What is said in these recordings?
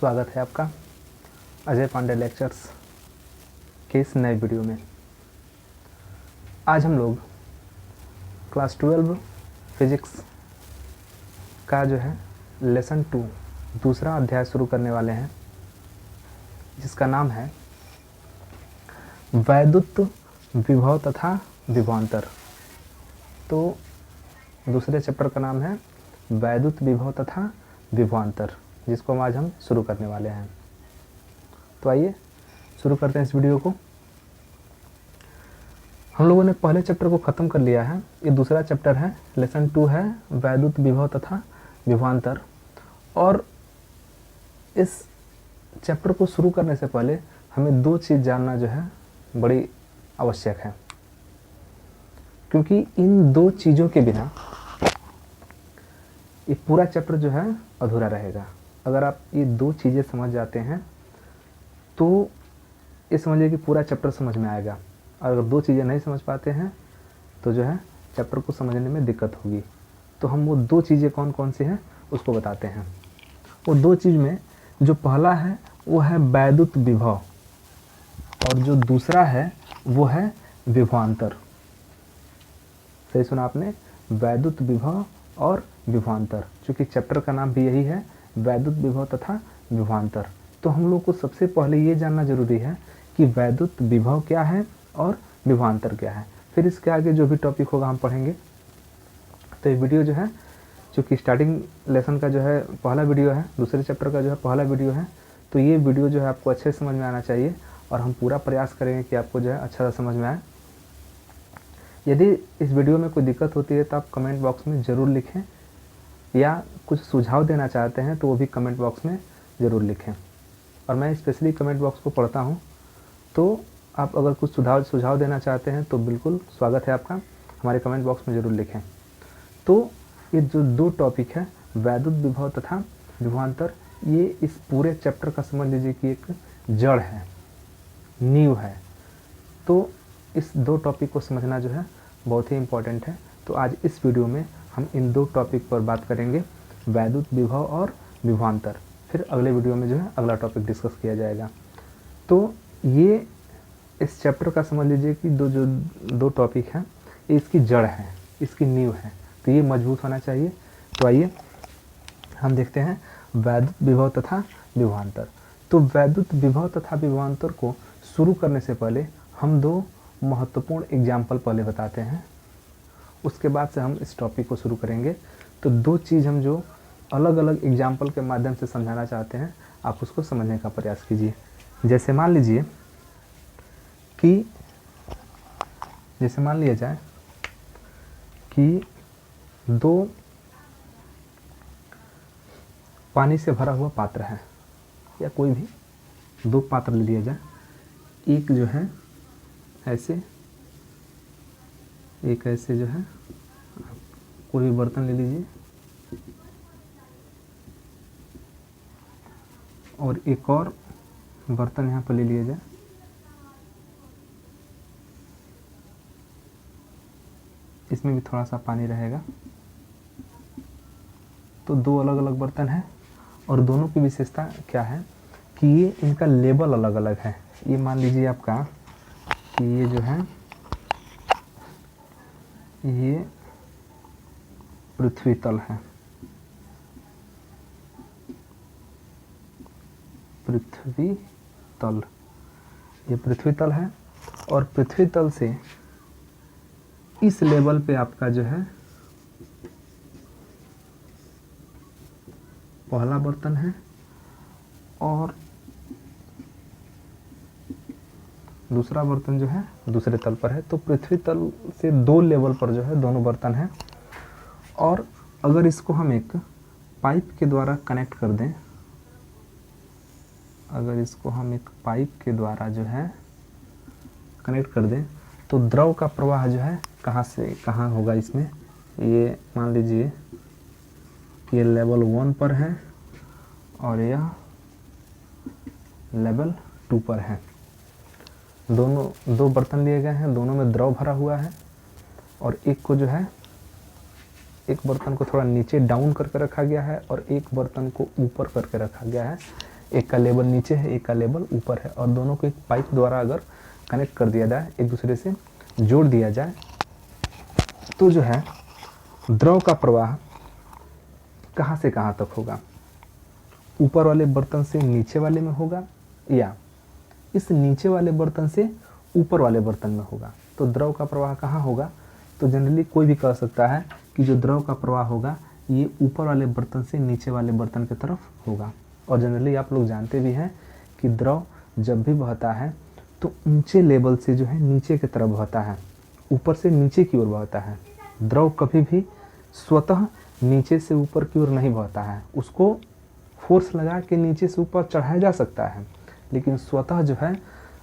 स्वागत है आपका अजय पांडे लेक्चर्स के इस नए वीडियो में। आज हम लोग क्लास 12 फिजिक्स का जो है लेसन 2 दूसरा अध्याय शुरू करने वाले हैं, जिसका नाम है वैद्युत विभव तथा विभवांतर। तो दूसरे चैप्टर का नाम है वैद्युत विभव तथा विभवांतर, जिसको आज हम शुरू करने वाले हैं। तो आइए शुरू करते हैं इस वीडियो को। हम लोगों ने पहले चैप्टर को ख़त्म कर लिया है, ये दूसरा चैप्टर है, लेसन 2 है वैद्युत विभव तथा विभवांतर। और इस चैप्टर को शुरू करने से पहले हमें दो चीज़ जानना जो है बड़ी आवश्यक है, क्योंकि इन दो चीज़ों के बिना ये पूरा चैप्टर जो है अधूरा रहेगा। अगर आप ये दो चीज़ें समझ जाते हैं तो ये समझिए कि पूरा चैप्टर समझ में आएगा। और अगर दो चीज़ें नहीं समझ पाते हैं तो जो है चैप्टर को समझने में दिक्कत होगी। तो हम वो दो चीज़ें कौन कौन सी हैं उसको बताते हैं। वो दो चीज़ में जो पहला है वो है वैद्युत विभव, और जो दूसरा है वो है विभवांतर। सही सुना आपने, वैद्युत विभव और विभवांतर, क्योंकि चैप्टर का नाम भी यही है, वैद्युत विभव तथा विभवांतर। तो हम लोग को सबसे पहले ये जानना जरूरी है कि वैद्युत विभव क्या है और विभवांतर क्या है। फिर इसके आगे जो भी टॉपिक होगा हम पढ़ेंगे। तो ये वीडियो जो है, चूँकि स्टार्टिंग लेसन का जो है पहला वीडियो है, दूसरे चैप्टर का जो है पहला वीडियो है, तो ये वीडियो जो है आपको अच्छे से समझ में आना चाहिए और हम पूरा प्रयास करेंगे कि आपको जो है अच्छा सा समझ में आए। यदि इस वीडियो में कोई दिक्कत होती है तो आप कमेंट बॉक्स में ज़रूर लिखें, या कुछ सुझाव देना चाहते हैं तो वो भी कमेंट बॉक्स में ज़रूर लिखें। और मैं स्पेशली कमेंट बॉक्स को पढ़ता हूँ, तो आप अगर कुछ सुझाव देना चाहते हैं तो बिल्कुल स्वागत है आपका, हमारे कमेंट बॉक्स में ज़रूर लिखें। तो ये जो दो टॉपिक है वैद्युत विभव तथा विभवांतर, ये इस पूरे चैप्टर का समझ लीजिए कि एक जड़ है, नींव है। तो इस दो टॉपिक को समझना जो है बहुत ही इम्पोर्टेंट है। तो आज इस वीडियो में हम इन दो टॉपिक पर बात करेंगे, वैद्युत विभव और विभवांतर। फिर अगले वीडियो में जो है अगला टॉपिक डिस्कस किया जाएगा। तो ये इस चैप्टर का समझ लीजिए कि दो टॉपिक हैं, ये इसकी जड़ है, इसकी नींव है, तो ये मजबूत होना चाहिए। तो आइए हम देखते हैं वैद्युत विभव तथा विभवांतर। तो वैद्युत विभव तथा विभवांतर को शुरू करने से पहले हम दो महत्वपूर्ण एग्जाम्पल पहले बताते हैं, उसके बाद से हम इस टॉपिक को शुरू करेंगे। तो दो चीज़ हम जो अलग अलग एग्जाम्पल के माध्यम से समझाना चाहते हैं, आप उसको समझने का प्रयास कीजिए। जैसे मान लिया जाए कि दो पानी से भरा हुआ पात्र है, या कोई भी दो पात्र ले लिया जाए। एक जो है ऐसे, एक ऐसे जो है, कोई भी बर्तन ले लीजिए, और एक और बर्तन यहाँ पर ले लिया जाए। इसमें भी थोड़ा सा पानी रहेगा। तो दो अलग अलग बर्तन हैं, और दोनों की विशेषता क्या है कि ये इनका लेवल अलग अलग है। ये मान लीजिए आपका कि ये जो है ये पृथ्वी तल है, पृथ्वी तल, ये पृथ्वी तल है। और पृथ्वी तल से इस लेवल पे आपका जो है पहला बर्तन है, और दूसरा बर्तन जो है दूसरे तल पर है। तो पृथ्वी तल से दो लेवल पर जो है दोनों बर्तन हैं। और अगर इसको हम एक पाइप के द्वारा कनेक्ट कर दें, अगर इसको हम एक पाइप के द्वारा जो है कनेक्ट कर दें, तो द्रव का प्रवाह जो है कहाँ से कहाँ होगा इसमें। ये मान लीजिए कि ये लेवल 1 पर है और यह लेवल 2 पर है। दोनों दो बर्तन लिए गए हैं, दोनों में द्रव भरा हुआ है, और एक को जो है एक बर्तन को थोड़ा नीचे डाउन करके रखा गया है और एक बर्तन को ऊपर करके रखा गया है। एक का लेवल नीचे है, एक का लेवल ऊपर है, और दोनों को एक पाइप द्वारा अगर कनेक्ट कर दिया जाए, एक दूसरे से जोड़ दिया जाए, तो जो है द्रव का प्रवाह कहाँ से कहाँ तक होगा, ऊपर वाले बर्तन से नीचे वाले में होगा या इस नीचे वाले बर्तन से ऊपर वाले बर्तन में होगा। तो द्रव का प्रवाह कहाँ होगा, तो जनरली कोई भी कह सकता है कि जो द्रव का प्रवाह होगा ये ऊपर वाले बर्तन से नीचे वाले बर्तन की तरफ होगा। और जनरली आप लोग जानते भी हैं कि द्रव जब भी बहता है तो ऊंचे लेवल से जो है नीचे की तरफ बहता है, ऊपर से नीचे की ओर बहता है। द्रव कभी भी स्वतः नीचे से ऊपर की ओर नहीं बहता है, उसको फोर्स लगा के नीचे से ऊपर चढ़ाया जा सकता है, लेकिन स्वतः जो है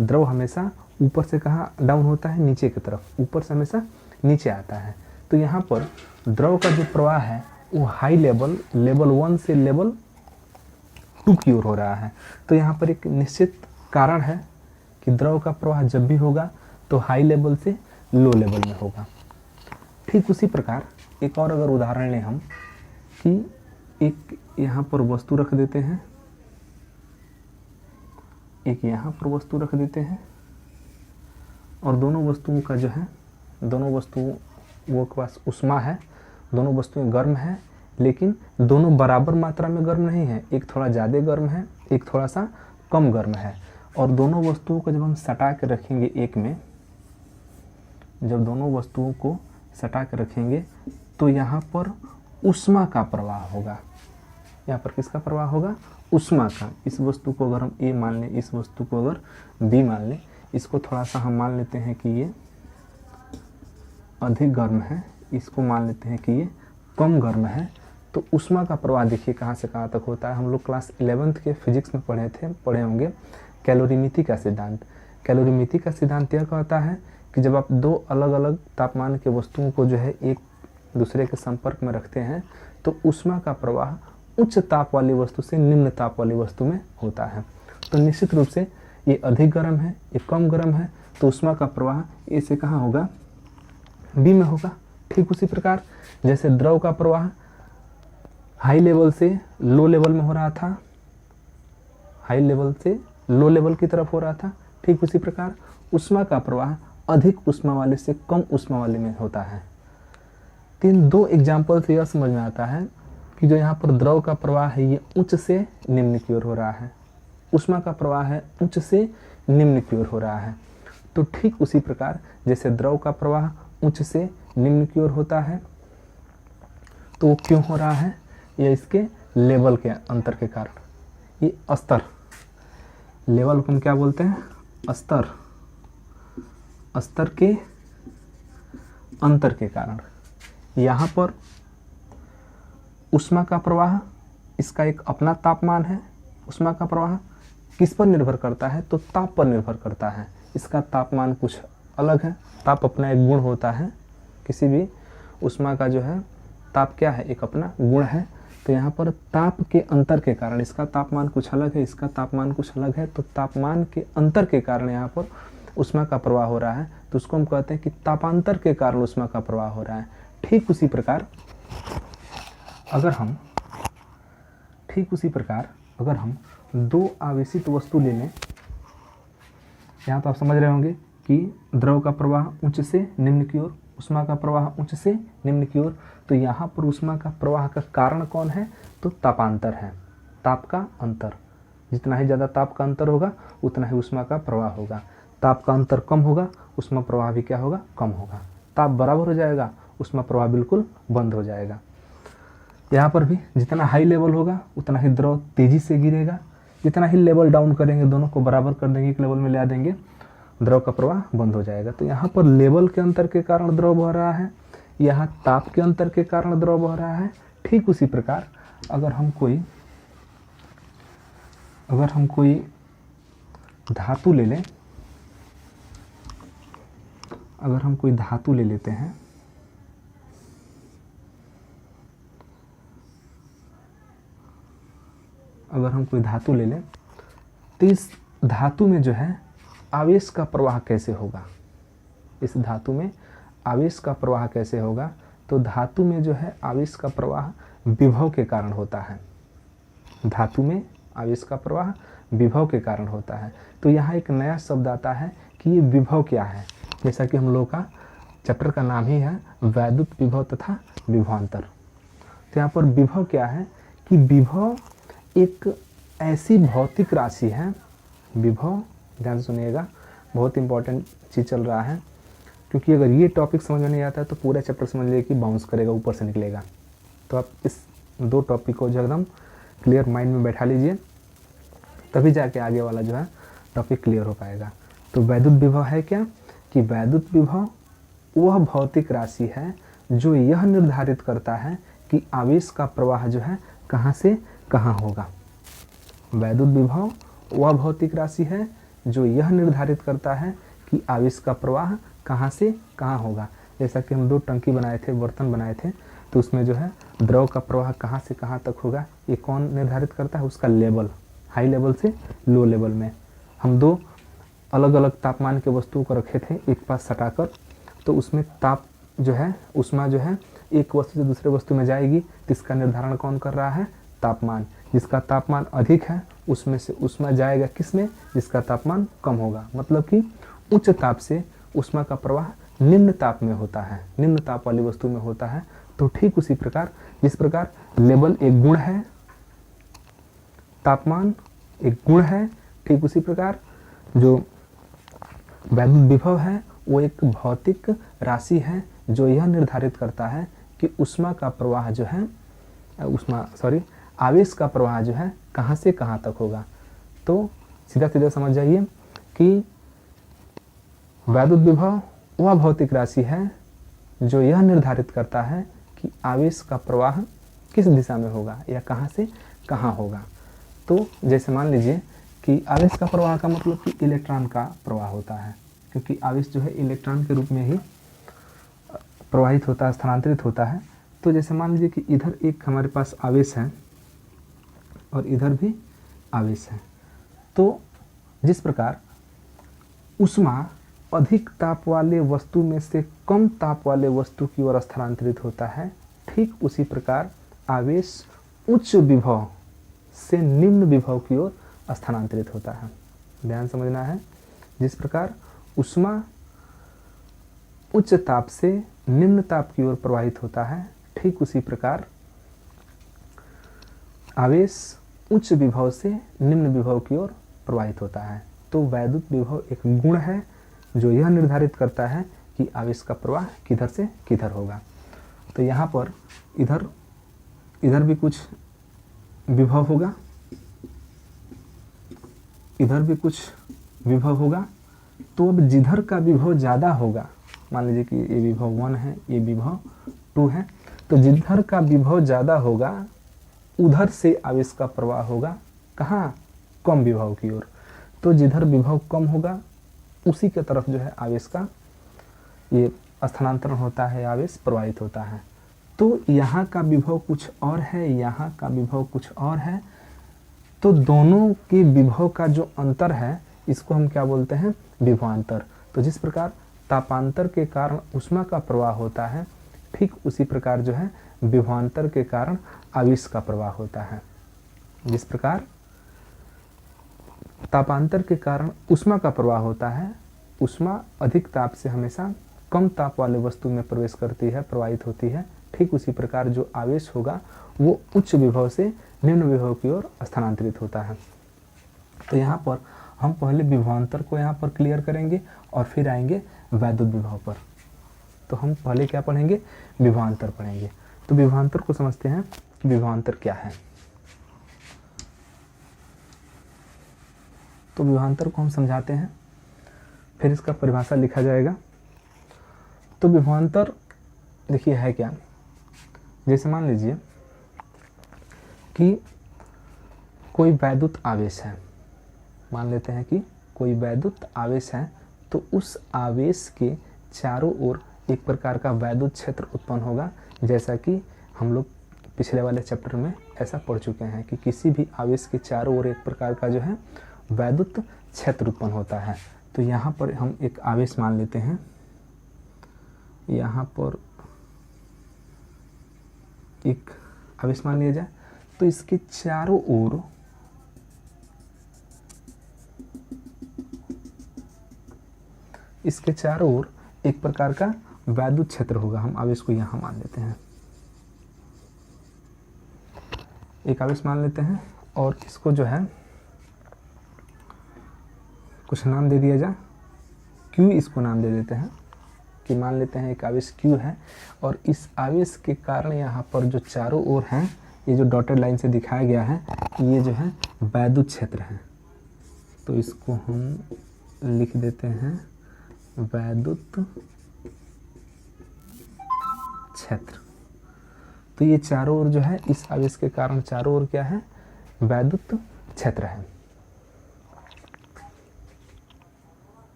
द्रव हमेशा ऊपर से कहाँ डाउन होता है, नीचे की तरफ, ऊपर से हमेशा नीचे आता है। तो यहाँ पर द्रव का जो प्रवाह है वो हाई लेवल 1 से लेवल 2 की ओर हो रहा है। तो यहाँ पर एक निश्चित कारण है कि द्रव का प्रवाह जब भी होगा तो हाई लेवल से लो लेवल में होगा। ठीक उसी प्रकार एक और अगर उदाहरण लें हम कि एक यहाँ पर वस्तु रख देते हैं, एक यहाँ पर वस्तु रख देते हैं, और दोनों वस्तुओं का जो है, दोनों वस्तुओं वो के पास ऊष्मा है, दोनों वस्तुएं गर्म हैं, लेकिन दोनों बराबर मात्रा में गर्म नहीं है, एक थोड़ा ज़्यादा गर्म है, एक थोड़ा सा कम गर्म है। और दोनों वस्तुओं को जब हम सटा के रखेंगे एक में, जब दोनों वस्तुओं को सटा के रखेंगे तो यहाँ पर ऊष्मा का प्रवाह होगा। यहाँ पर किसका प्रवाह होगा, ऊष्मा का। इस वस्तु को अगर हम ए मान लें, इस वस्तु को अगर बी मान लें, इसको थोड़ा सा हम मान लेते हैं कि ये अधिक गर्म है, इसको मान लेते हैं कि ये कम गर्म है। तो ऊष्मा का प्रवाह देखिए कहाँ से कहाँ तक होता है। हम लोग क्लास 11th के फिजिक्स में पढ़े होंगे कैलोरीमिति का सिद्धांत। कैलोरीमिति का सिद्धांत यह कहता है कि जब आप दो अलग अलग तापमान के वस्तुओं को जो है एक दूसरे के संपर्क में रखते हैं तो ऊष्मा का प्रवाह उच्च ताप वाली वस्तु से निम्न ताप वाली वस्तु में होता है। तो निश्चित रूप से ये अधिक गर्म है, ये कम गर्म है, तो ऊष्मा का प्रवाह ए से कहाँ होगा, बी में होगा। ठीक उसी प्रकार जैसे द्रव का प्रवाह हाई लेवल से लो लेवल में हो रहा था, हाई लेवल से लो लेवल की तरफ हो रहा था, ठीक उसी प्रकार ऊष्मा का प्रवाह अधिक ऊष्मा वाले से कम ऊष्मा वाले में होता है। इन दो एग्जाम्पल से यह समझ में आता है कि जो यहाँ पर द्रव का प्रवाह है ये उच्च से निम्न की ओर हो रहा है, ऊष्मा का प्रवाह है उच्च से निम्न की ओर हो रहा है। तो ठीक उसी प्रकार जैसे द्रव का प्रवाह उच्च से निम्न की ओर होता है, तो वो क्यों हो रहा है, यह इसके लेवल के अंतर के कारण। ये स्तर, लेवल को हम क्या बोलते हैं, स्तर, स्तर के अंतर के कारण। यहाँ पर ऊष्मा का प्रवाह, इसका एक अपना तापमान है। ऊष्मा का प्रवाह किस पर निर्भर करता है, तो ताप पर निर्भर करता है। इसका तापमान कुछ अलग है, ताप अपना एक गुण होता है, किसी भी ऊष्मा का जो है ताप क्या है, एक अपना गुण है। तो यहाँ पर ताप के अंतर के कारण इसका तापमान कुछ अलग है, इसका तापमान कुछ अलग है, तो तापमान के अंतर के कारण यहाँ पर ऊष्मा का प्रवाह हो रहा है। तो उसको हम कहते हैं कि तापांतर के कारण ऊष्मा का प्रवाह हो रहा है। ठीक उसी प्रकार अगर हम दो आवेशित वस्तु ले लें, यहाँ तो आप समझ रहे होंगे कि द्रव का प्रवाह उच्च से निम्न की ओर, ऊष्मा का प्रवाह उच्च से निम्न की ओर। तो यहाँ पर ऊष्मा का प्रवाह का कारण कौन है, तो तापांतर है, ताप का अंतर। जितना ही ज़्यादा ताप का अंतर होगा उतना ही ऊष्मा का प्रवाह होगा। ताप का अंतर कम होगा, ऊष्मा प्रवाह भी क्या होगा, कम होगा। ताप बराबर हो जाएगा, ऊष्मा प्रवाह बिल्कुल बंद हो जाएगा। यहाँ पर भी जितना हाई लेवल होगा उतना ही द्रव तेजी से गिरेगा, जितना ही लेवल डाउन करेंगे, दोनों को बराबर कर देंगे, एक लेवल में ला देंगे, द्रव का प्रवाह बंद हो जाएगा। तो यहाँ पर लेवल के अंतर के कारण द्रव बह रहा है, यहाँ ताप के अंतर के कारण द्रव बह रहा है। ठीक उसी प्रकार अगर हम कोई धातु ले लें, अगर हम कोई धातु ले लेते हैं, अगर हम कोई धातु ले लें तो इस धातु में जो है आवेश का प्रवाह कैसे होगा, इस धातु में आवेश का प्रवाह कैसे होगा, तो धातु में जो है आवेश का प्रवाह विभव के कारण होता है। धातु में आवेश का प्रवाह विभव के कारण होता है। तो यहाँ एक नया शब्द आता है कि ये विभव क्या है। जैसा कि हम लोग का चैप्टर का नाम ही है वैद्युत विभव तथा विभवांतर। तो यहाँ पर विभव क्या है कि विभव एक ऐसी भौतिक राशि है। विभव, ध्यान से सुनिएगा, बहुत इंपॉर्टेंट चीज़ चल रहा है, क्योंकि अगर ये टॉपिक समझ में नहीं आता है तो पूरा चैप्टर समझ लीजिए कि बाउंस करेगा, ऊपर से निकलेगा। तो आप इस 2 टॉपिक को जो एकदम क्लियर माइंड में बैठा लीजिए, तभी जाके आगे वाला जो है टॉपिक क्लियर हो पाएगा। तो वैद्युत विभव है क्या कि वैद्युत विभव वह भौतिक राशि है जो यह निर्धारित करता है कि आवेश का प्रवाह जो है कहाँ से कहाँ होगा। वैद्युत विभव वह भौतिक राशि है जो यह निर्धारित करता है कि आवेश का प्रवाह कहाँ से कहाँ होगा। जैसा कि हम 2 टंकी बनाए थे, बर्तन बनाए थे, तो उसमें जो है द्रव का प्रवाह कहाँ से कहाँ तक होगा, ये कौन निर्धारित करता है? उसका लेवल, हाई लेवल से लो लेवल में। हम 2 अलग अलग तापमान के वस्तुओं को रखे थे एक पास सटाकर, तो उसमें ताप जो है, ऊष्मा जो है एक वस्तु से दूसरे वस्तु में जाएगी, तो इसका निर्धारण कौन कर रहा है? तापमान। जिसका तापमान अधिक है उसमें से ऊष्मा जाएगा किस में? जिसका तापमान कम होगा। मतलब कि उच्च ताप से ऊष्मा का प्रवाह निम्न ताप में होता है, निम्न ताप वाली वस्तु में होता है। तो ठीक उसी प्रकार, जिस प्रकार लेवल एक गुण है, तापमान एक गुण है, ठीक उसी प्रकार जो वैद्युत विभव है वो एक भौतिक राशि है जो यह निर्धारित करता है कि ऊष्मा का प्रवाह जो है, आवेश का प्रवाह जो है कहाँ से कहाँ तक होगा। तो सीधा सीधा समझ जाइए कि वैद्युत विभव वह भौतिक राशि है जो यह निर्धारित करता है कि आवेश का प्रवाह किस दिशा में होगा या कहाँ से कहाँ होगा। तो जैसे मान लीजिए कि आवेश का प्रवाह का मतलब कि इलेक्ट्रॉन का प्रवाह होता है, क्योंकि आवेश जो है इलेक्ट्रॉन के रूप में ही प्रवाहित होता है, स्थानांतरित होता है। तो जैसे मान लीजिए कि इधर एक हमारे पास आवेश है और इधर भी आवेश है। तो जिस प्रकार ऊष्मा अधिक ताप वाले वस्तु में से कम ताप वाले वस्तु की ओर स्थानांतरित होता है, ठीक उसी प्रकार आवेश उच्च विभव से निम्न विभव की ओर स्थानांतरित होता है। ध्यान समझना है। जिस प्रकार ऊष्मा उच्च ताप से निम्न ताप की ओर प्रवाहित होता है, ठीक उसी प्रकार आवेश उच्च विभव से निम्न विभव की ओर प्रवाहित होता है। तो वैद्युत विभव एक गुण है जो यह निर्धारित करता है कि आवेश का प्रवाह किधर से किधर होगा। तो यहाँ पर इधर भी कुछ विभव होगा, इधर भी कुछ विभव होगा। तो अब जिधर का विभव ज़्यादा होगा, मान लीजिए कि ये विभव 1 है, ये विभव 2 है, तो जिधर का विभव ज़्यादा होगा उधर से आवेश का प्रवाह होगा कहाँ? कम विभव की ओर। तो जिधर विभव कम होगा उसी के तरफ जो है आवेश का ये स्थानांतरण होता है, आवेश प्रवाहित होता है। तो यहाँ का विभव कुछ और है, यहाँ का विभव कुछ और है। तो दोनों के विभव का जो अंतर है इसको हम क्या बोलते हैं? विभवांतर। तो जिस प्रकार तापांतर के कारण ऊष्मा का प्रवाह होता है, ठीक उसी प्रकार जो है विभवांतर के कारण आवेश का प्रवाह होता है। जिस प्रकार तापांतर के कारण ऊष्मा का प्रवाह होता है, ऊष्मा अधिक ताप से हमेशा कम ताप वाले वस्तु में प्रवेश करती है, प्रवाहित होती है, ठीक उसी प्रकार जो आवेश होगा वो उच्च विभव से निम्न विभव की ओर स्थानांतरित होता है। तो यहाँ पर हम पहले विभवांतर को यहाँ पर क्लियर करेंगे और फिर आएंगे वैद्युत विभव पर। तो हम पहले क्या पढ़ेंगे? विभवांतर पढ़ेंगे। तो विभवांतर को समझते हैं कि विभवांतर क्या है। तो विभवांतर को हम समझाते हैं, फिर इसका परिभाषा लिखा जाएगा। तो विभवांतर देखिए है क्या। जैसे मान लीजिए कि कोई वैद्युत आवेश है, मान लेते हैं कि कोई वैद्युत आवेश है, तो उस आवेश के चारों ओर एक प्रकार का वैद्युत क्षेत्र उत्पन्न होगा। जैसा कि हम लोग पिछले वाले चैप्टर में ऐसा पढ़ चुके हैं कि किसी भी आवेश के चारों ओर एक प्रकार का जो है वैद्युत क्षेत्र उत्पन्न होता है। तो यहाँ पर हम एक आवेश मान लेते हैं, यहाँ पर एक आवेश मान लिया जाए, तो इसके चारों ओर इसके चारों ओर एक प्रकार का वैद्युत क्षेत्र होगा। हम आवेश को यहाँ मान लेते हैं, एक आवेश मान लेते हैं और इसको जो है कुछ नाम दे दिया जाए, Q इसको नाम दे देते हैं कि मान लेते हैं एक आवेश Q है और इस आवेश के कारण यहाँ पर जो चारों ओर हैं, ये जो डॉटेड लाइन से दिखाया गया है, ये जो है वैद्युत क्षेत्र है। तो इसको हम लिख देते हैं वैद्युत क्षेत्र। तो ये चारों ओर जो है इस आवेश के कारण चारों ओर क्या है, वैद्युत क्षेत्र है।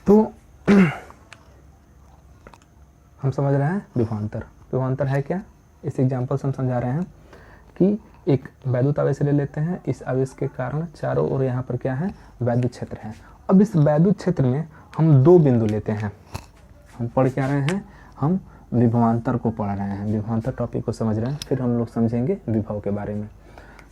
तो हम समझ रहे हैं विभवांतर। विभवांतर है क्या, इस एग्जाम्पल से हम समझा रहे हैं कि एक वैद्युत आवेश ले लेते हैं, इस आवेश के कारण चारों ओर यहाँ पर क्या है, वैद्युत क्षेत्र है। अब इस वैद्युत क्षेत्र में हम दो बिंदु लेते हैं। हम पढ़ क्या रहे हैं, हम विभवांतर को पढ़ रहे हैं, विभवांतर टॉपिक को समझ रहे हैं, फिर हम लोग समझेंगे विभव के बारे में।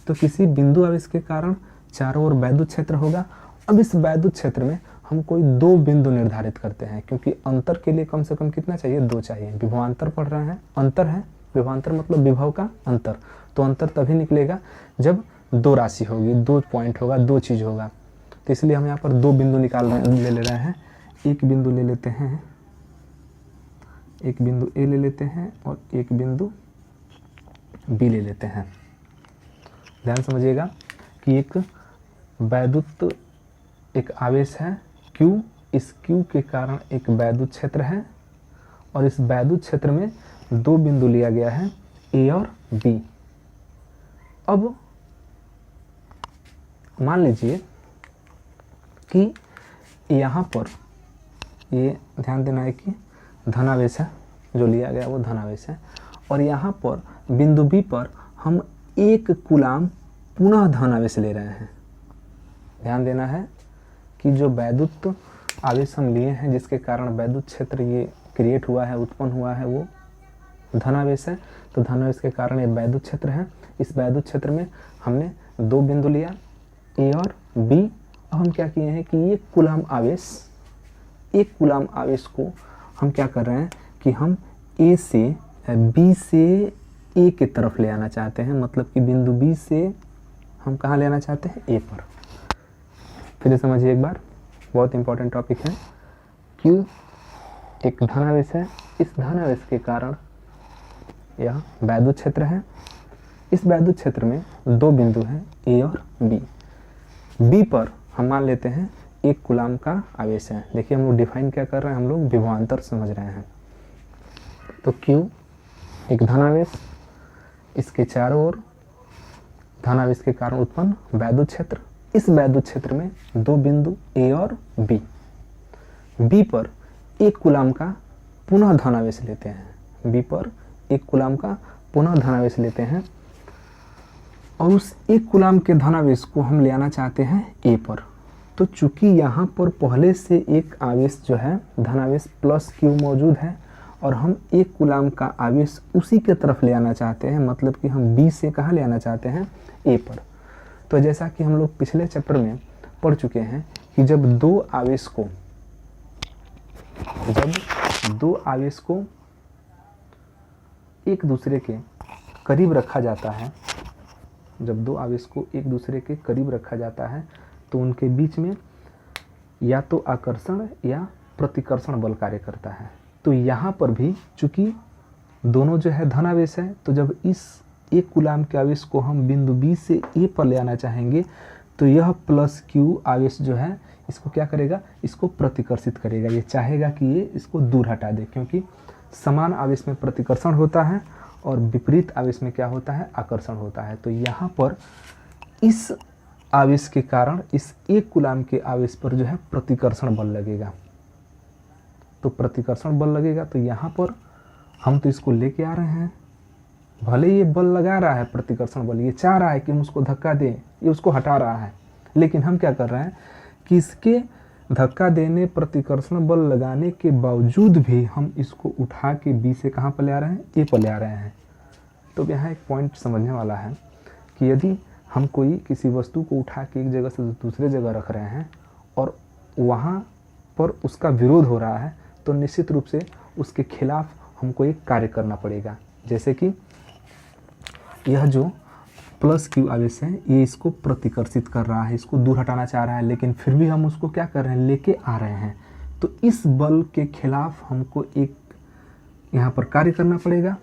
तो किसी बिंदु आवेश के कारण चारों ओर वैद्युत क्षेत्र होगा। अब इस वैद्युत क्षेत्र में हम कोई दो बिंदु निर्धारित करते हैं, क्योंकि अंतर के लिए कम से कम कितना चाहिए, दो चाहिए। विभवांतर पढ़ रहे हैं, अंतर है, विभवांतर मतलब विभव का अंतर। तो अंतर तभी निकलेगा जब दो राशि होगी, दो पॉइंट होगा, दो चीज होगा। तो इसलिए हम यहाँ पर दो बिंदु निकाल ले रहे हैं। एक बिंदु ले लेते हैं, एक बिंदु ए ले लेते हैं और एक बिंदु बी ले लेते हैं। ध्यान समझिएगा कि एक वैद्युत एक आवेश है Q, इस Q के कारण एक वैद्युत क्षेत्र है और इस वैद्युत क्षेत्र में दो बिंदु लिया गया है A और B। अब मान लीजिए कि यहाँ पर ये ध्यान देना है कि धनावेश है, जो लिया गया वो धनावेश है, और यहाँ पर बिंदु B पर हम एक कूलाम पुनः धनावेश ले रहे हैं। ध्यान देना है कि जो वैद्युत आवेश हम लिए हैं, जिसके कारण वैद्युत क्षेत्र ये क्रिएट हुआ है, उत्पन्न हुआ है, वो धनावेश है। तो धनावेश के कारण ये वैद्युत क्षेत्र है। इस वैद्युत क्षेत्र में हमने दो बिंदु लिया A और B। अब हम क्या किए हैं कि ये कूलाम आवेश, एक कूलाम आवेश को हम क्या कर रहे हैं कि हम A से B से A की तरफ ले आना चाहते हैं, मतलब कि बिंदु B से हम कहाँ ले आना चाहते हैं, A पर। फिर समझिए एक बार, बहुत इंपॉर्टेंट टॉपिक है। Q एक धनावेश है, इस धनावेश के कारण यह वैद्युत क्षेत्र है। इस वैद्युत क्षेत्र में दो बिंदु हैं A और B। B पर हम मान लेते हैं एक कूलाम का आवेश है। देखिए हम लोग डिफाइन क्या कर रहे हैं, हम लोग विभवांतर समझ रहे हैं। तो Q एक धनावेश, इसके चारों ओर धनावेश के कारण उत्पन्न वैद्युत क्षेत्र। इस वैद्युत क्षेत्र में दो बिंदु A और B। B पर एक कूलाम का पुनः धनावेश लेते हैं। B पर एक कूलाम का पुनः धनावेश लेते हैं और उस एक कूलाम के धनावेश को हम ले आना चाहते हैं A पर। तो चूंकि यहाँ पर पहले से एक आवेश जो है धनावेश प्लस Q मौजूद है और हम एक कूलाम का आवेश उसी के तरफ ले आना चाहते हैं, मतलब कि हम B से कहाँ ले आना चाहते हैं, A पर। तो जैसा कि हम लोग पिछले चैप्टर में पढ़ चुके हैं कि जब दो आवेश को एक दूसरे के करीब रखा जाता है, जब दो आवेश को एक दूसरे के करीब रखा जाता है तो उनके बीच में या तो आकर्षण या प्रतिकर्षण बल कार्य करता है। तो यहाँ पर भी चूंकि दोनों जो है धनावेश है, तो जब इस एक कूलाम के आवेश को हम बिंदु B से A पर ले आना चाहेंगे तो यह प्लस Q आवेश जो है इसको क्या करेगा, इसको प्रतिकर्षित करेगा। ये चाहेगा कि ये इसको दूर हटा दे, क्योंकि समान आवेश में प्रतिकर्षण होता है और विपरीत आवेश में क्या होता है, आकर्षण होता है। तो यहाँ पर इस आवेश के कारण इस एक कूलाम के आवेश पर जो है प्रतिकर्षण बल लगेगा। तो प्रतिकर्षण बल लगेगा तो यहाँ पर हम तो इसको लेके आ रहे हैं, भले ये बल लगा रहा है प्रतिकर्षण बल, ये चाह रहा है कि हम उसको धक्का दें, ये उसको हटा रहा है, लेकिन हम क्या कर रहे हैं कि इसके धक्का देने प्रतिकर्षण बल लगाने के बावजूद भी हम इसको उठा के B से कहाँ पर ले आ रहे हैं, A पर ले आ रहे हैं। तो यहाँ एक पॉइंट समझने वाला है कि यदि हम कोई किसी वस्तु को उठा के एक जगह से दूसरे जगह रख रहे हैं और वहाँ पर उसका विरोध हो रहा है, तो निश्चित रूप से उसके खिलाफ हमको एक कार्य करना पड़ेगा। जैसे कि यह जो प्लस क्यू आवेश है, ये इसको प्रतिकर्षित कर रहा है, इसको दूर हटाना चाह रहा है, लेकिन फिर भी हम उसको क्या कर रहे हैं, लेके आ रहे हैं। तो इस बल के खिलाफ हमको एक यहाँ पर कार्य करना पड़ेगा।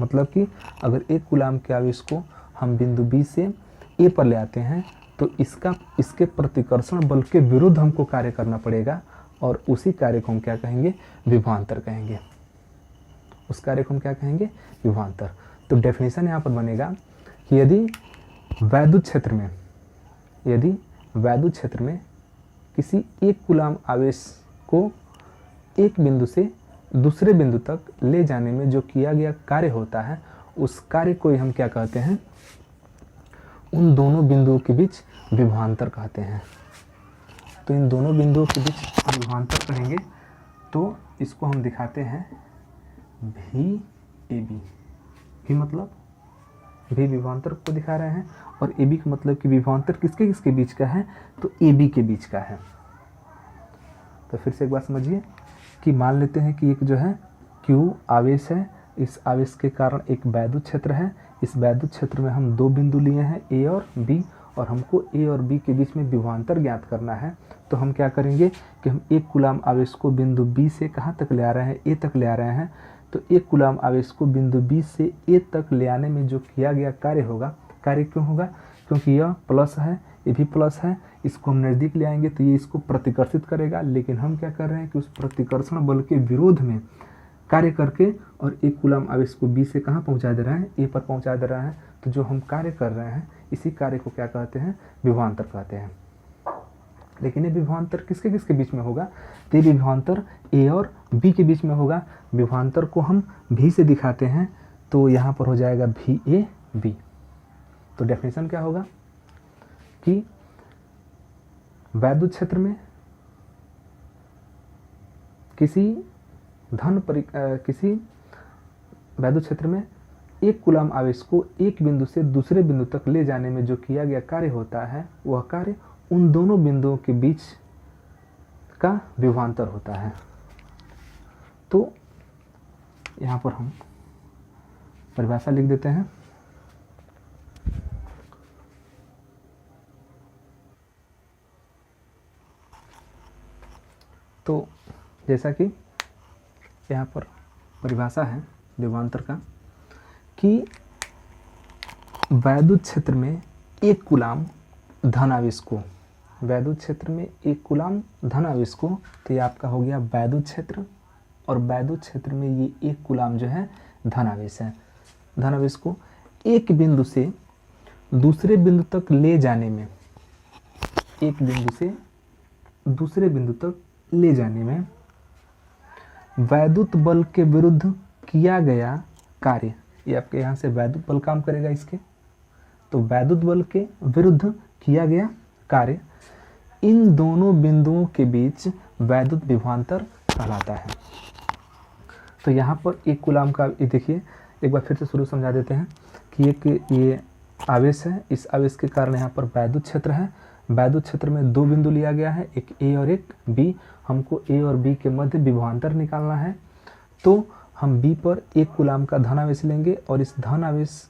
मतलब कि अगर एक कूलाम के आवेश को हम बिंदु बी से ए पर ले आते हैं, तो इसके प्रतिकर्षण बल के विरुद्ध हमको कार्य करना पड़ेगा, और उसी कार्य को हम क्या कहेंगे, विभवांतर कहेंगे। उस कार्य को हम क्या कहेंगे, विभवांतर। तो डेफिनेशन यहाँ पर बनेगा कि यदि वैद्युत क्षेत्र में किसी एक कूलाम आवेश को एक बिंदु से दूसरे बिंदु तक ले जाने में जो किया गया कार्य होता है, उस कार्य को हम क्या कहते हैं, उन दोनों बिंदुओं के बीच विभवांतर कहते हैं। तो इन दोनों बिंदुओं के बीच विभवांतर कहेंगे, तो इसको हम दिखाते हैं भी ए बी। भी मतलब भी विभवांतर को दिखा रहे हैं, और ए बी का मतलब कि विभवांतर किसके किसके बीच का है, तो ए बी के बीच का है। तो फिर से एक बात समझिए कि मान लेते हैं कि एक जो है Q आवेश है, इस आवेश के कारण एक वैद्युत क्षेत्र है। इस वैद्युत क्षेत्र में हम दो बिंदु लिए हैं, ए और बी, और हमको ए और बी के बीच में विभवांतर ज्ञात करना है। तो हम क्या करेंगे कि हम एक कूलाम आवेश को बिंदु बी से कहाँ तक ले आ रहे हैं, ए तक ले आ रहे हैं। तो एक कूलाम आवेश को बिंदु बी से ए तक ले आने में जो किया गया कार्य होगा, कार्य क्यों होगा, क्योंकि यह प्लस है, ये भी प्लस है, इसको हम नज़दीक ले आएंगे तो ये इसको प्रतिकर्षित करेगा। लेकिन हम क्या कर रहे हैं कि उस प्रतिकर्षण बल के विरोध में कार्य करके और एक कूलाम आवेश को बी से कहाँ पहुँचा दे रहा है, ए पर पहुँचा दे रहा है। तो जो हम कार्य कर रहे हैं, इसी कार्य को क्या कहते हैं, विभवांतर कहते हैं। लेकिन ये विभवांतर किसके किसके बीच में होगा, तो ये विभवांतर ए और बी के बीच में होगा। विभवांतर को हम भी से दिखाते हैं, तो यहाँ पर हो जाएगा भी ए बी। तो डेफिनेशन क्या होगा कि वैद्युत क्षेत्र में किसी वैद्युत क्षेत्र में एक कूलाम आवेश को एक बिंदु से दूसरे बिंदु तक ले जाने में जो किया गया कार्य होता है, वह कार्य उन दोनों बिंदुओं के बीच का विभवांतर होता है। तो यहाँ पर हम परिभाषा लिख देते हैं। तो जैसा कि यहाँ पर परिभाषा है विभवांतर का, कि वैद्युत क्षेत्र में एक कूलाम धन आवेश को, वैद्युत क्षेत्र में एक कूलाम धन आवेश को, तो ये आपका हो गया वैद्युत क्षेत्र, और वैद्युत क्षेत्र में ये एक कूलाम जो है धन आवेश है। धन आवेश को एक बिंदु से दूसरे बिंदु तक ले जाने में, एक बिंदु से दूसरे बिंदु तक ले जाने में वैद्युत बल के विरुद्ध किया गया कार्य, ये आपके यहाँ से वैद्युत बल काम करेगा इसके, तो वैद्युत बल के विरुद्ध किया गया कार्य इन दोनों बिंदुओं के बीच वैद्युत विभवांतर कहलाता है। तो यहाँ पर एक कूलाम का, ये देखिए एक बार फिर से शुरू समझा देते हैं कि एक ये आवेश है, इस आवेश के कारण यहाँ पर वैद्युत क्षेत्र है। वैद्युत क्षेत्र में दो बिंदु लिया गया है, एक ए और एक बी। हमको ए और बी के मध्य विभवांतर निकालना है। तो हम बी पर एक कूलाम का धन आवेश लेंगे, और इस धन आवेश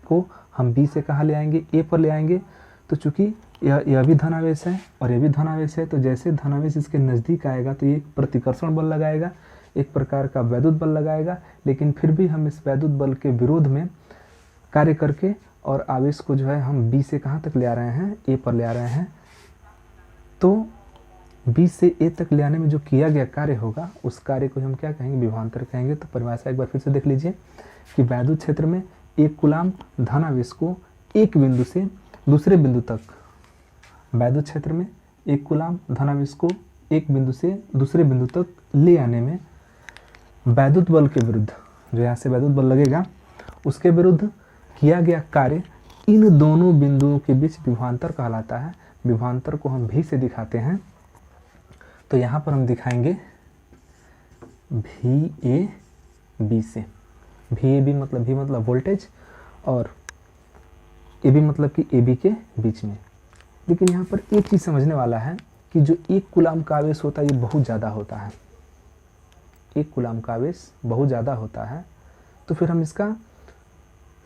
को हम बी से कहाँ ले आएंगे, ए पर ले आएंगे। तो चूंकि यह भी धन आवेश है और यह भी धन आवेश है, तो जैसे धन आवेश इसके नज़दीक आएगा तो ये एक प्रतिकर्षण बल लगाएगा, एक प्रकार का वैद्युत बल लगाएगा। लेकिन फिर भी हम इस वैद्युत बल के विरोध में कार्य करके और आवेश को जो है हम बी से कहाँ तक ले आ रहे हैं, ए पर ले आ रहे हैं। तो बी से ए तक ले आने में जो किया गया कार्य होगा, उस कार्य को हम क्या कहेंगे, विभवांतर कहेंगे। तो परिभाषा एक बार फिर से देख लीजिए कि वैद्युत क्षेत्र में एक कूलाम धन आवेश को एक बिंदु से दूसरे बिंदु तक, वैद्युत क्षेत्र में एक कूलाम धन आवेश को एक बिंदु से दूसरे बिंदु तक ले आने में वैद्युत बल के विरुद्ध, जो यहाँ से वैद्युत बल लगेगा, उसके विरुद्ध किया गया कार्य इन दोनों बिंदुओं के बीच विभवांतर कहलाता है। विभवांतर को हम भी से दिखाते हैं। तो यहाँ पर हम दिखाएंगे भी ए बी से। भी ए बी मतलब, भी मतलब वोल्टेज, और ए बी मतलब कि ए बी के बीच में। लेकिन यहाँ पर एक चीज़ समझने वाला है कि जो 1 कूलाम का आवेश होता है ये बहुत ज़्यादा होता है, 1 कूलाम का आवेश बहुत ज़्यादा होता है। तो फिर हम इसका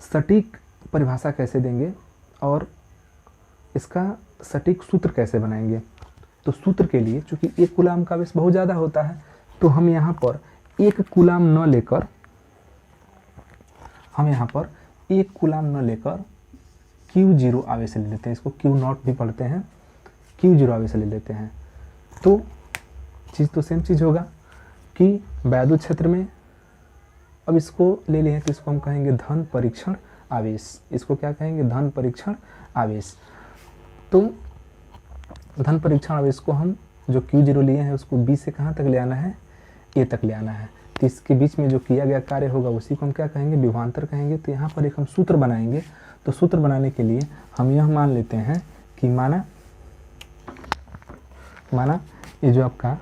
सटीक परिभाषा कैसे देंगे और इसका सटीक सूत्र कैसे बनाएंगे? तो सूत्र के लिए चूंकि 1 कूलाम का आवेश बहुत ज़्यादा होता है तो हम यहाँ पर 1 कूलाम न लेकर Q0 आवेश ले लेते हैं। इसको Q0 भी पढ़ते हैं, Q0 आवेश ले लेते हैं। तो चीज़ तो सेम चीज़ होगा कि वैद्युत क्षेत्र में, अब इसको ले लिए तो इसको हम कहेंगे धन परीक्षण आवेश। इसको क्या कहेंगे? धन परीक्षण आवेश। तो धन परीक्षण आवेश को हम जो Q0 लिए हैं उसको B से कहाँ तक ले आना है? A तक ले आना है। तो इसके बीच में जो किया गया कार्य होगा उसी को हम क्या कहेंगे? विभवांतर कहेंगे। तो यहाँ पर एक हम सूत्र बनाएंगे। तो सूत्र बनाने के लिए हम यह मान लेते हैं कि माना ये जो आपका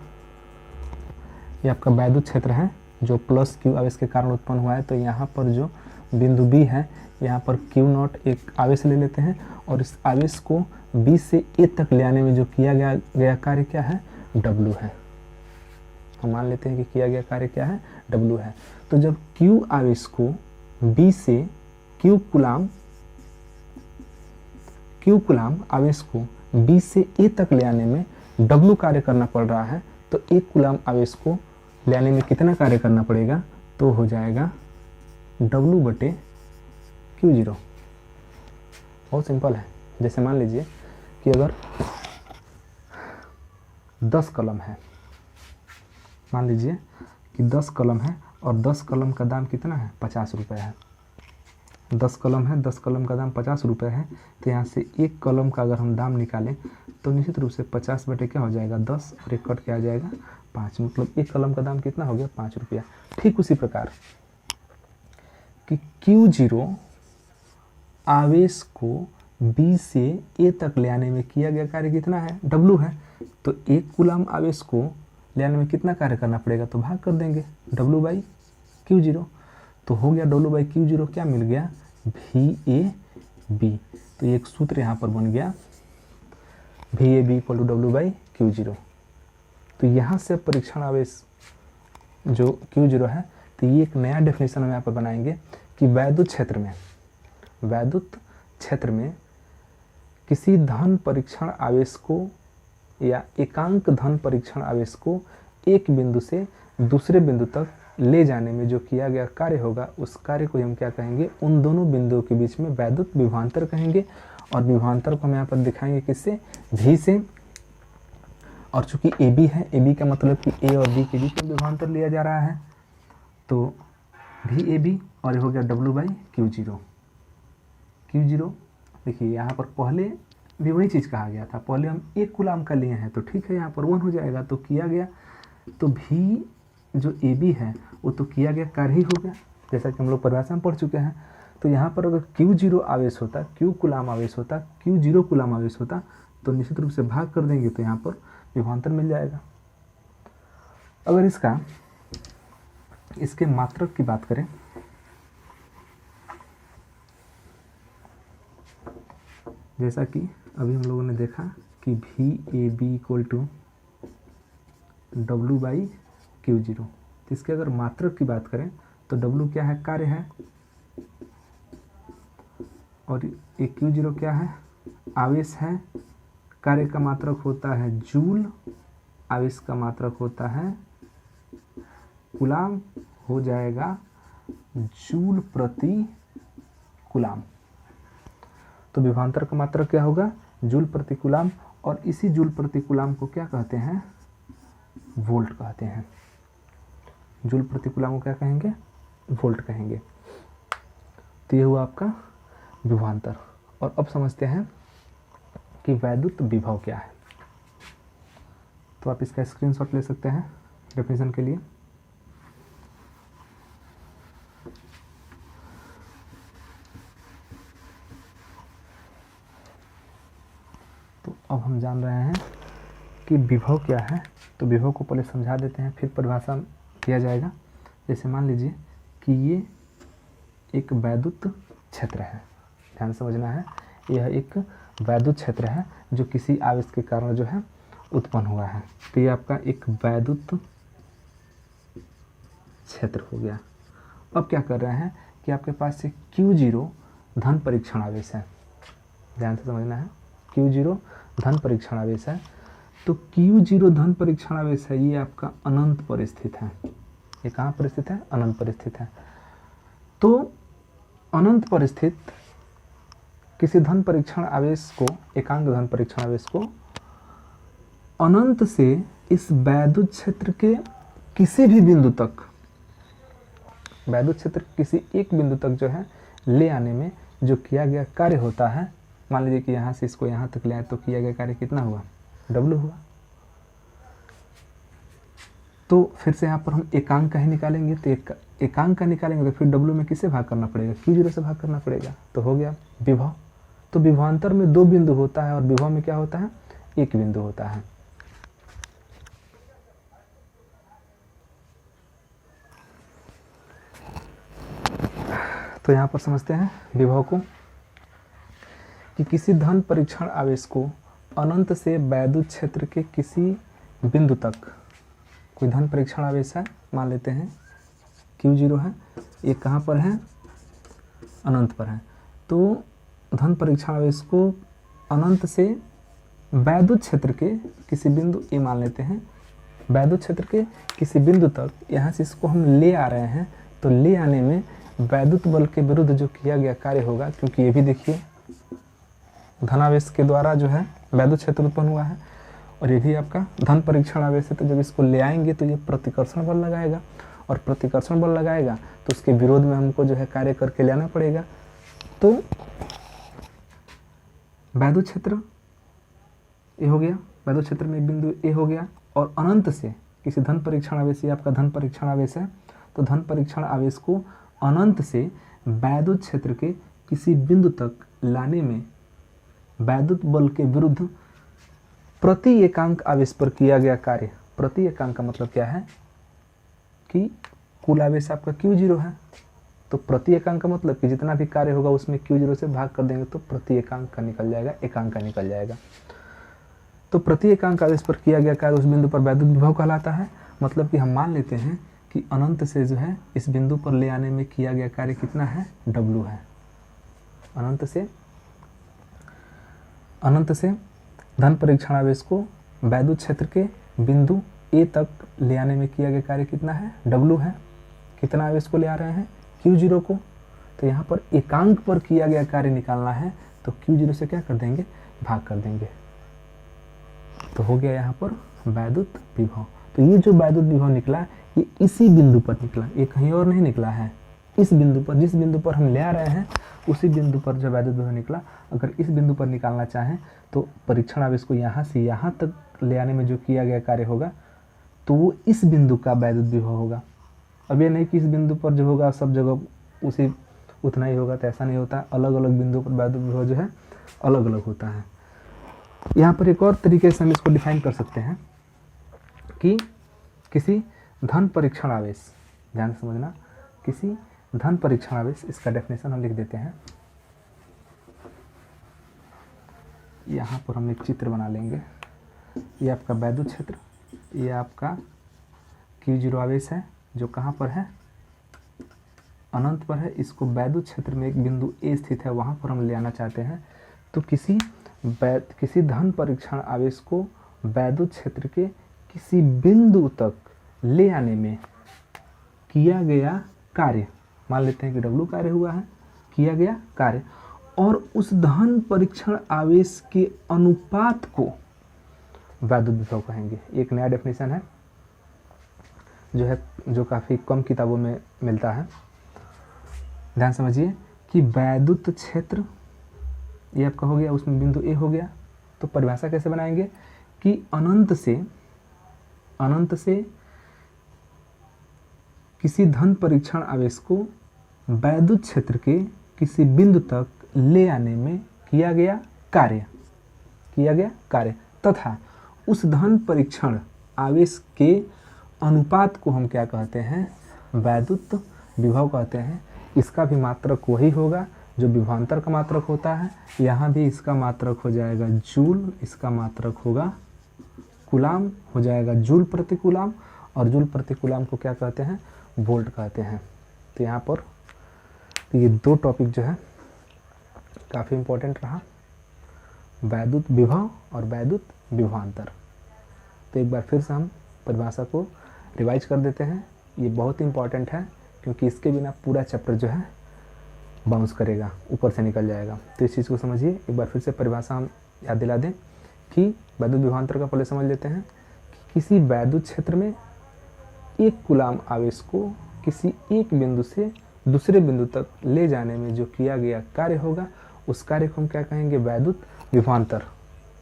वैद्युत क्षेत्र है जो प्लस Q आवेश के कारण उत्पन्न हुआ है। तो यहाँ पर जो बिंदु B है यहाँ पर Q0 एक आवेश ले लेते हैं और इस आवेश को B से A तक ले आने में जो किया गया कार्य क्या है? W है। हम मान लेते हैं कि किया गया कार्य क्या है? W है। तो जब Q आवेश को B से Q कूलाम आवेश को B से A तक ले आने में W कार्य करना पड़ रहा है तो 1 कूलाम आवेश को ले आने में कितना कार्य करना पड़ेगा? तो हो जाएगा W/Q0। बहुत सिंपल है। जैसे मान लीजिए कि अगर 10 कलम है, मान लीजिए कि 10 कलम है और 10 कलम का दाम कितना है? 50 रुपये है। 10 कलम है, 10 कलम का दाम 50 रुपये है। तो यहाँ से 1 कलम का अगर हम दाम निकालें तो निश्चित रूप से 50 बटे क्या हो जाएगा? 10 और 1 कट के आ जाएगा 5। मतलब 1 कलम का दाम कितना हो गया? 5 रुपया। ठीक उसी प्रकार कि Q0 आवेश को B से A तक ले आने में किया गया कार्य कितना है? W है। तो 1 कूलाम आवेश को ले आने में कितना कार्य करना पड़ेगा? तो भाग कर देंगे W/Q0। तो हो गया W/Q0 क्या मिल गया? VAB। तो एक सूत्र यहाँ पर बन गया VAB = W/Q0। तो यहाँ से परीक्षण आवेश जो Q0 है तो ये एक नया डेफिनेशन हम यहाँ पर बनाएंगे कि वैद्युत क्षेत्र में किसी धन परीक्षण आवेश को या एकांक धन परीक्षण आवेश को एक बिंदु से दूसरे बिंदु तक ले जाने में जो किया गया कार्य होगा उस कार्य को हम क्या कहेंगे? उन दोनों बिंदुओं के बीच में वैद्युत विभवांतर कहेंगे। और विभवांतर को हम यहाँ पर दिखाएंगे किससे? V से। और चूंकि AB है, AB का मतलब कि A और B के बीच में विभवांतर लिया जा रहा है तो VAB और हो गया W/Q0। Q0 देखिए यहाँ पर पहले भी वही चीज़ कहा गया था, पहले हम 1 कूलाम का लिए हैं तो ठीक है यहाँ पर 1 हो जाएगा। तो किया गया तो V जो AB है वो तो किया गया कार्य ही हो गया, जैसा कि हम लोग परिभाषा में पढ़ चुके हैं। तो यहाँ पर अगर Q0 आवेश होता, Q कूलाम आवेश होता, Q0 कूलाम आवेश होता तो निश्चित रूप से भाग कर देंगे तो यहाँ पर विभवांतर मिल जाएगा। अगर इसके मात्रक की बात करें जैसा कि अभी हम लोगों ने देखा कि VAB = W/Q0। तो इसके अगर मात्रक की बात करें तो W क्या है? कार्य है। और ये Q0 क्या है? आवेश है। कार्य का मात्रक होता है जूल, आवेश का मात्रक होता है कूलाम, हो जाएगा जूल प्रति कूलाम। तो विभवांतर का मात्रक क्या होगा? जूल प्रति कूलाम। और इसी जूल प्रति कूलाम को क्या कहते हैं? वोल्ट कहते हैं। जूल प्रति कूलाम को क्या कहेंगे? वोल्ट कहेंगे। तो ये हुआ आपका विभवांतर। और अब समझते हैं कि वैद्युत विभव क्या है। तो आप इसका स्क्रीनशॉट ले सकते हैं डेफिनेशन के लिए। तो अब हम जान रहे हैं कि विभव क्या है। तो विभव को पहले समझा देते हैं फिर परिभाषा किया जाएगा। जैसे मान लीजिए कि ये एक वैद्युत क्षेत्र है, ध्यान समझना है यह एक वैद्युत क्षेत्र है जो किसी आवेश के कारण जो है उत्पन्न हुआ है। तो ये आपका एक वैद्युत क्षेत्र हो गया। अब क्या कर रहे हैं कि आपके पास एक Q0 धन परीक्षण आवेश है, ध्यान से समझना है। Q0 धन परीक्षण आवेश है। तो Q0 धन परीक्षण आवेश है, ये आपका अनंत पर स्थित है। ये कहाँ पर स्थित है? अनंत पर स्थित है। तो अनंत पर स्थित किसी धन परीक्षण आवेश को, एकांक धन परीक्षण आवेश को अनंत से इस वैद्युत क्षेत्र के किसी भी बिंदु तक, वैद्युत क्षेत्र किसी एक बिंदु तक जो है ले आने में जो किया गया कार्य होता है, मान लीजिए कि यहाँ से इसको यहाँ तक ले आए तो किया गया कार्य कितना हुआ? W हुआ। तो फिर से यहाँ पर हम एकांक का ही निकालेंगे, तो एकांक का निकालेंगे तो फिर W में किससे भाग करना पड़ेगा? Q0 से भाग करना पड़ेगा। तो हो गया विभव। तो विभवांतर में 2 बिंदु होता है और विभव में क्या होता है? 1 बिंदु होता है। तो यहाँ पर समझते हैं विभव को कि किसी धन परीक्षण आवेश को अनंत से वैद्युत क्षेत्र के किसी बिंदु तक, कोई धन परीक्षण आवेश है, मान लेते हैं Q0 है, ये कहाँ पर है? अनंत पर है। तो धन परीक्षण आवेश को अनंत से वैद्युत क्षेत्र के किसी बिंदु, ये मान लेते हैं वैद्युत क्षेत्र के किसी बिंदु तक, यहाँ से इसको हम ले आ रहे हैं। तो ले आने में वैद्युत बल के विरुद्ध जो किया गया कार्य होगा, क्योंकि ये भी देखिए धनावेश के द्वारा जो है वैद्युत क्षेत्र उत्पन्न हुआ है और ये भी आपका धन परीक्षण आवेश है। तो जब इसको ले आएंगे तो ये प्रतिकर्षण बल लगाएगा और प्रतिकर्षण बल लगाएगा तो उसके विरोध में हमको जो है कार्य करके ले आना पड़ेगा। तो वैद्युत क्षेत्र ये हो गया, वैद्युत क्षेत्र में एक बिंदु ए हो गया और अनंत से किसी धन परीक्षण आवेश, ये आपका धन परीक्षण आवेश है। तो धन परीक्षण आवेश को अनंत से वैद्युत क्षेत्र के किसी बिंदु तक लाने में वैद्युत बल के विरुद्ध प्रति एकांक आवेश पर किया गया कार्य, प्रति एकांक का मतलब क्या है कि कुल आवेश आपका Q0 है, तो प्रति एकांक का मतलब कि जितना भी कार्य होगा उसमें Q0 से भाग कर देंगे तो प्रति एकांक का निकल जाएगा, एकांक का निकल जाएगा। तो प्रति एकांक आवेश पर किया गया कार्य उस बिंदु पर वैद्युत विभव कहलाता है। मतलब कि हम मान लेते हैं कि अनंत से जो है इस बिंदु पर ले आने में किया गया कार्य कितना है? W है। अनंत से धन परीक्षण आवेश को वैद्युत क्षेत्र के बिंदु A तक ले आने में किया गया कार्य कितना है? W है। कितना आवेश को ले आ रहे हैं? Q0 को। तो यहाँ पर एकांक पर किया गया कार्य निकालना है तो Q0 से क्या कर देंगे? भाग कर देंगे। तो हो गया यहाँ पर वैद्युत विभव। तो ये जो वैद्युत विभव निकला ये इसी बिंदु पर निकला, ये कहीं और नहीं निकला है। इस बिंदु पर, जिस बिंदु पर हम ले आ रहे हैं उसी बिंदु पर जो वैद्युत विभव निकला। अगर इस बिंदु पर निकालना चाहें तो परीक्षण आवेश को यहाँ से यहाँ तक ले आने में जो किया गया कार्य होगा तो वो इस बिंदु का वैद्युत विभव होगा। अब ये नहीं कि इस बिंदु पर जो होगा सब जगह उसी उतना ही होगा, तो ऐसा नहीं होता। अलग अलग बिंदुओं पर वैद्युत विभव जो है अलग अलग होता है। यहाँ पर एक और तरीके से हम इसको डिफाइन कर सकते हैं कि किसी धन परीक्षण आवेश, ध्यान से समझना, किसी धन परीक्षण आवेश, इसका डेफिनेशन हम लिख देते हैं। यहाँ पर हम एक चित्र बना लेंगे। ये आपका वैद्युत क्षेत्र, ये आपका Q0 आवेश है जो कहाँ पर है? अनंत पर है। इसको वैद्युत क्षेत्र में एक बिंदु A स्थित है, वहाँ पर हम ले आना चाहते हैं। तो किसी धन परीक्षण आवेश को वैद्युत क्षेत्र के किसी बिंदु तक ले आने में किया गया कार्य, मान लेते हैं कि W कार्य हुआ है, किया गया कार्य, और उस धन परीक्षण आवेश के अनुपात को वैद्युत विभव कहेंगे। एक नया डेफिनेशन है जो काफ़ी कम किताबों में मिलता है। ध्यान समझिए कि वैद्युत क्षेत्र ये आपका हो गया, उसमें बिंदु A हो गया। तो परिभाषा कैसे बनाएंगे कि अनंत से किसी धन परीक्षण आवेश को वैद्युत क्षेत्र के किसी बिंदु तक ले आने में किया गया कार्य तथा उस धन परीक्षण आवेश के अनुपात को हम क्या कहते हैं? वैद्युत विभव कहते हैं। इसका भी मात्रक वही होगा जो विभवांतर का मात्रक होता है, यहाँ भी इसका मात्रक हो जाएगा जूल, इसका मात्रक होगा कूलाम, हो जाएगा जूल प्रति कूलाम, और जूल प्रति कूलाम को क्या कहते हैं, वोल्ट कहते हैं। तो यहाँ पर तो ये दो टॉपिक जो है काफ़ी इम्पोर्टेंट रहा, वैद्युत विभव और वैद्युत विभवांतर। तो एक बार फिर से हम परिभाषा को रिवाइज कर देते हैं, ये बहुत ही इम्पोर्टेंट है क्योंकि इसके बिना पूरा चैप्टर जो है बाउंस करेगा, ऊपर से निकल जाएगा। तो इस चीज़ को समझिए, एक बार फिर से परिभाषा हम याद दिला दें कि वैद्युत विभवांतर का पहले समझ लेते हैं कि किसी वैद्युत क्षेत्र में एक कूलाम आवेश को किसी एक बिंदु से दूसरे बिंदु तक ले जाने में जो किया गया कार्य होगा, उस कार्य को हम क्या कहेंगे, वैद्युत विभवांतर।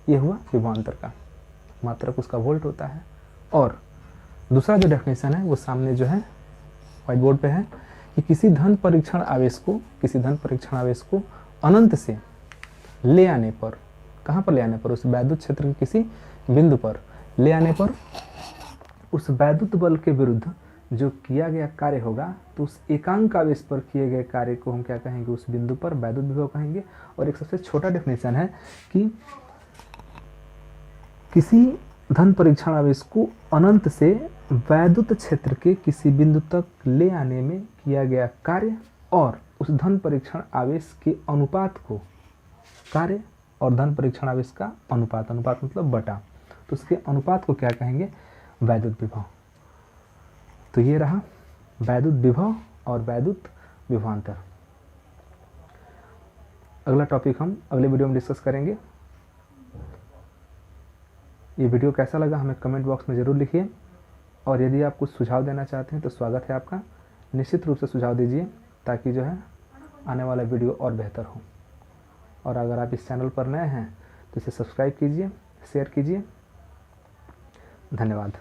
ये हुआ विभवांतर का मात्रक, उसका वोल्ट होता है। और दूसरा जो डेफिनेशन है वो सामने जो है व्हाइट बोर्ड पे है कि किसी धन परीक्षण आवेश को अनंत से ले आने पर, कहाँ पर ले आने पर, उस वैद्युत क्षेत्र के किसी बिंदु पर ले आने पर उस वैद्युत बल के विरुद्ध जो किया गया कार्य होगा, तो उस एकांक आवेश पर किए गए कार्य को हम क्या कहेंगे, उस बिंदु पर वैद्युत विभव कहेंगे। और एक सबसे छोटा डेफिनेशन है कि किसी धन परीक्षण आवेश को अनंत से वैद्युत क्षेत्र के किसी बिंदु तक ले आने में किया गया कार्य और उस धन परीक्षण आवेश के अनुपात को, कार्य और धन परीक्षण आवेश का अनुपात, अनुपात मतलब बटा, तो उसके अनुपात को क्या कहेंगे, वैद्युत विभव। तो ये रहा वैद्युत विभव और वैद्युत विभवांतर। अगला टॉपिक हम अगले वीडियो में डिस्कस करेंगे। ये वीडियो कैसा लगा हमें कमेंट बॉक्स में ज़रूर लिखिए, और यदि आप कुछ सुझाव देना चाहते हैं तो स्वागत है आपका, निश्चित रूप से सुझाव दीजिए ताकि जो है आने वाला वीडियो और बेहतर हो। और अगर आप इस चैनल पर नए हैं तो इसे सब्सक्राइब कीजिए, शेयर कीजिए। धन्यवाद।